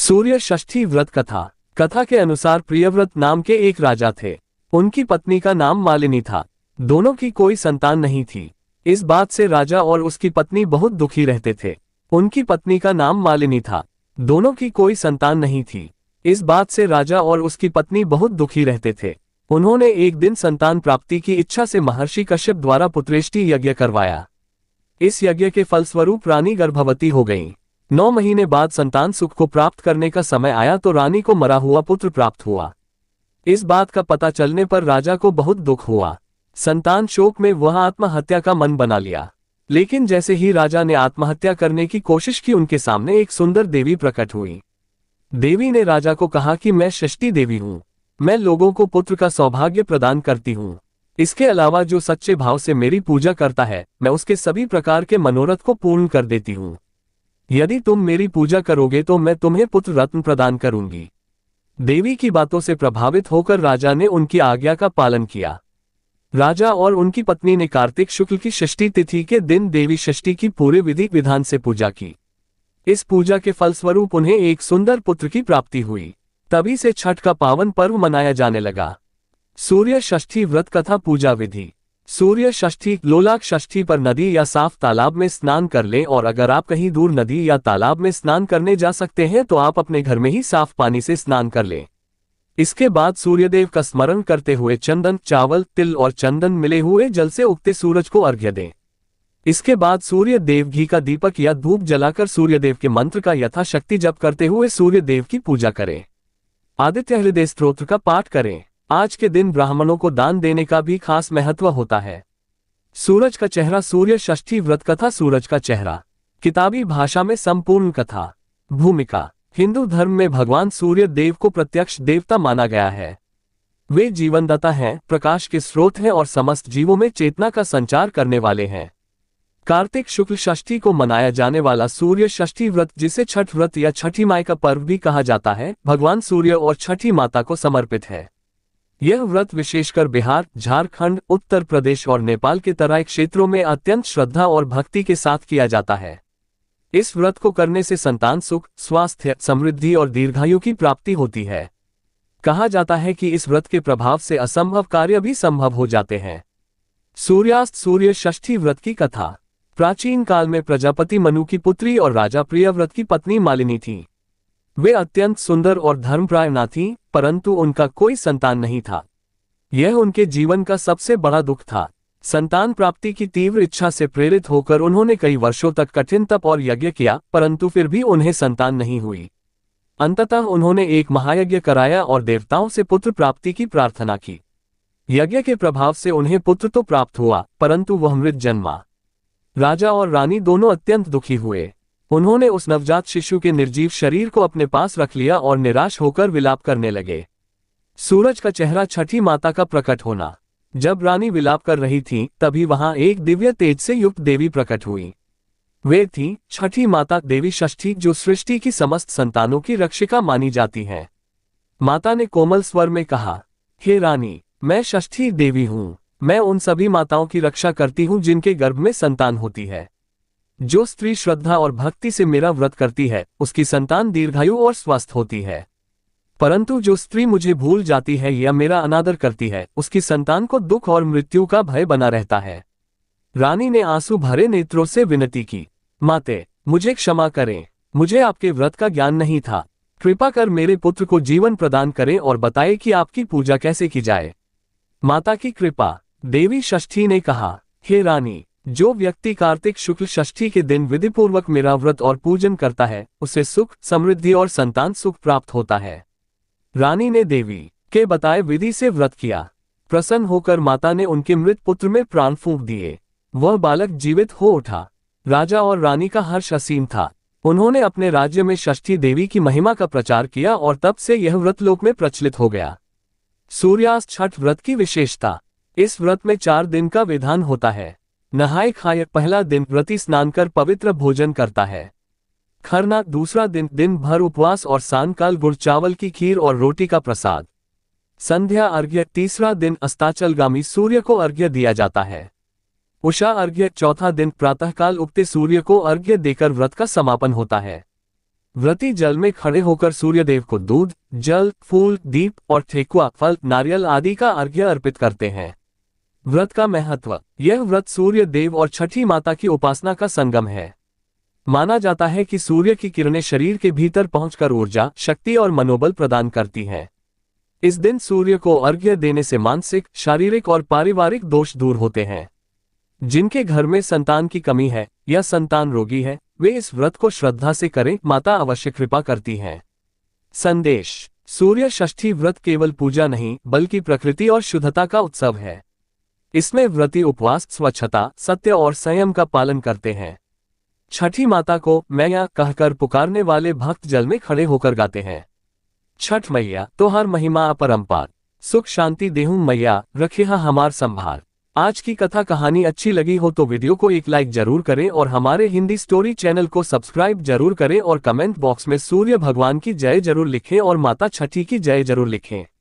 सूर्य षष्ठी व्रत कथा। कथा के अनुसार प्रियव्रत नाम के एक राजा थे। उनकी पत्नी का नाम मालिनी था। दोनों की कोई संतान नहीं थी। इस बात से राजा और उसकी पत्नी बहुत दुखी रहते थे। उनकी पत्नी का नाम मालिनी था। दोनों की कोई संतान नहीं थी। इस बात से राजा और उसकी पत्नी बहुत दुखी रहते थे। उन्होंने एक दिन संतान प्राप्ति की इच्छा से महर्षि कश्यप द्वारा पुत्रेष्टि यज्ञ करवाया। इस यज्ञ के फलस्वरूप रानी गर्भवती हो गई। 9 महीने बाद संतान सुख को प्राप्त करने का समय आया तो रानी को मरा हुआ पुत्र प्राप्त हुआ। इस बात का पता चलने पर राजा को बहुत दुख हुआ। संतान शोक में वह आत्महत्या का मन बना लिया। लेकिन जैसे ही राजा ने आत्महत्या करने की कोशिश की, उनके सामने एक सुंदर देवी प्रकट हुई। देवी ने राजा को कहा कि मैं षष्ठी देवी हूँ। मैं लोगों को पुत्र का सौभाग्य प्रदान करती हूँ। इसके अलावा जो सच्चे भाव से मेरी पूजा करता है, मैं उसके सभी प्रकार के मनोरथ को पूर्ण कर देती हूँ। यदि तुम मेरी पूजा करोगे तो मैं तुम्हें पुत्र रत्न प्रदान करूंगी। देवी की बातों से प्रभावित होकर राजा ने उनकी आज्ञा का पालन किया। राजा और उनकी पत्नी ने कार्तिक शुक्ल की षष्ठी तिथि के दिन देवी षष्ठी की पूरे विधि विधान से पूजा की। इस पूजा के फलस्वरूप उन्हें एक सुंदर पुत्र की प्राप्ति हुई। तभी से छठ का पावन पर्व मनाया जाने लगा। सूर्य षष्ठी व्रत कथा पूजा विधि। सूर्य षष्ठी लोलाक षष्ठी पर नदी या साफ तालाब में स्नान कर लें, और अगर आप कहीं दूर नदी या तालाब में स्नान करने जा सकते हैं तो आप अपने घर में ही साफ पानी से स्नान कर लें। इसके बाद सूर्यदेव का स्मरण करते हुए चंदन, चावल, तिल और चंदन मिले हुए जल से उगते सूरज को अर्घ्य दें। इसके बाद सूर्य देव घी का दीपक या धूप जलाकर सूर्यदेव के मंत्र का यथाशक्ति जप करते हुए सूर्यदेव की पूजा करें। आदित्य हृदय स्तोत्र का पाठ करें। आज के दिन ब्राह्मणों को दान देने का भी खास महत्व होता है। सूरज का चेहरा। सूर्य षष्ठी व्रत कथा। सूरज का चेहरा किताबी भाषा में संपूर्ण कथा। भूमिका। हिंदू धर्म में भगवान सूर्य देव को प्रत्यक्ष देवता माना गया है। वे जीवनदाता हैं, प्रकाश के स्रोत हैं और समस्त जीवों में चेतना का संचार करने वाले हैं। कार्तिक शुक्ल षष्ठी को मनाया जाने वाला सूर्य षष्ठी व्रत, जिसे छठ व्रत या छठी माई का पर्व भी कहा जाता है, भगवान सूर्य और छठी माता को समर्पित है। यह व्रत विशेषकर बिहार, झारखंड, उत्तर प्रदेश और नेपाल के तराई क्षेत्रों में अत्यंत श्रद्धा और भक्ति के साथ किया जाता है। इस व्रत को करने से संतान सुख, स्वास्थ्य, समृद्धि और दीर्घायु की प्राप्ति होती है। कहा जाता है कि इस व्रत के प्रभाव से असंभव कार्य भी संभव हो जाते हैं। सूर्यास्त। सूर्य षष्ठी व्रत की कथा। प्राचीन काल में प्रजापति मनु की पुत्री और राजा प्रियव्रत की पत्नी मालिनी थी। वे अत्यंत सुंदर और धर्मपरायणा थीं, परंतु उनका कोई संतान नहीं था। यह उनके जीवन का सबसे बड़ा दुख था। संतान प्राप्ति की तीव्र इच्छा से प्रेरित होकर उन्होंने कई वर्षों तक कठिन तप और यज्ञ किया, परंतु फिर भी उन्हें संतान नहीं हुई। अंततः उन्होंने एक महायज्ञ कराया और देवताओं से पुत्र प्राप्ति की प्रार्थना की। यज्ञ के प्रभाव से उन्हें पुत्र तो प्राप्त हुआ, परंतु वह मृत जन्मा। राजा और रानी दोनों अत्यंत दुखी हुए। उन्होंने उस नवजात शिशु के निर्जीव शरीर को अपने पास रख लिया और निराश होकर विलाप करने लगे। सूरज का चेहरा। छठी माता का प्रकट होना। जब रानी विलाप कर रही थी, तभी वहां एक दिव्य तेज से युक्त देवी प्रकट हुई। वे थी छठी माता देवी षष्ठी, जो सृष्टि की समस्त संतानों की रक्षिका मानी जाती हैं। माता ने कोमल स्वर में कहा, हे रानी, मैं षष्ठी देवी हूँ। मैं उन सभी माताओं की रक्षा करती हूँ जिनके गर्भ में संतान होती है। जो स्त्री श्रद्धा और भक्ति से मेरा व्रत करती है, उसकी संतान दीर्घायु और स्वस्थ होती है। परंतु जो स्त्री मुझे भूल जाती है या मेरा अनादर करती है, उसकी संतान को दुख और मृत्यु का भय बना रहता है। रानी ने आंसू भरे नेत्रों से विनती की, माते, मुझे क्षमा करें। मुझे आपके व्रत का ज्ञान नहीं था। कृपा कर मेरे पुत्र को जीवन प्रदान करें और बताएं कि आपकी पूजा कैसे की जाए। माता की कृपा। देवी षष्ठी ने कहा, हे रानी, जो व्यक्ति कार्तिक शुक्ल षष्ठी के दिन विधिपूर्वक मेरा व्रत और पूजन करता है, उसे सुख, समृद्धि और संतान सुख प्राप्त होता है। रानी ने देवी के बताए विधि से व्रत किया। प्रसन्न होकर माता ने उनके मृत पुत्र में प्राण फूंक दिए। वह बालक जीवित हो उठा। राजा और रानी का हर्ष असीम था। उन्होंने अपने राज्य में षष्ठी देवी की महिमा का प्रचार किया और तब से यह व्रत लोक में प्रचलित हो गया। सूर्यास्त। छठ व्रत की विशेषता। इस व्रत में 4 दिन का विधान होता है। नहाए खाए। पहला दिन व्रती स्नान कर पवित्र भोजन करता है। खरना। दूसरा दिन दिन भर उपवास और सायंकाल गुड़ चावल की खीर और रोटी का प्रसाद। संध्या अर्घ्य। तीसरा दिन अस्ताचलगामी सूर्य को अर्घ्य दिया जाता है। उषा अर्घ्य। चौथा दिन प्रातःकाल उगते सूर्य को अर्घ्य देकर व्रत का समापन होता है। व्रती जल में खड़े होकर सूर्यदेव को दूध, जल, फूल, दीप और ठेकुआ, फल, नारियल आदि का अर्घ्य अर्पित करते हैं। व्रत का महत्व। यह व्रत सूर्य देव और छठी माता की उपासना का संगम है। माना जाता है कि सूर्य की किरणें शरीर के भीतर पहुंचकर ऊर्जा, शक्ति और मनोबल प्रदान करती हैं। इस दिन सूर्य को अर्घ्य देने से मानसिक, शारीरिक और पारिवारिक दोष दूर होते हैं। जिनके घर में संतान की कमी है या संतान रोगी है, वे इस व्रत को श्रद्धा से करें, माता अवश्य कृपा करती हैं। संदेश। सूर्य षष्ठी व्रत केवल पूजा नहीं, बल्कि प्रकृति और शुद्धता का उत्सव है। इसमें व्रती उपवास, स्वच्छता, सत्य और संयम का पालन करते हैं। छठी माता को मैया कहकर पुकारने वाले भक्त जल में खड़े होकर गाते हैं। छठ मैया तोहार महिमा अपरंपार, सुख शांति देहूं मैया, रखिहा हमार संभार। आज की कथा कहानी अच्छी लगी हो तो वीडियो को एक लाइक जरूर करें और हमारे हिंदी स्टोरी चैनल को सब्सक्राइब जरूर करें और कमेंट बॉक्स में सूर्य भगवान की जय जरूर लिखें और माता छठी की जय जरूर लिखें।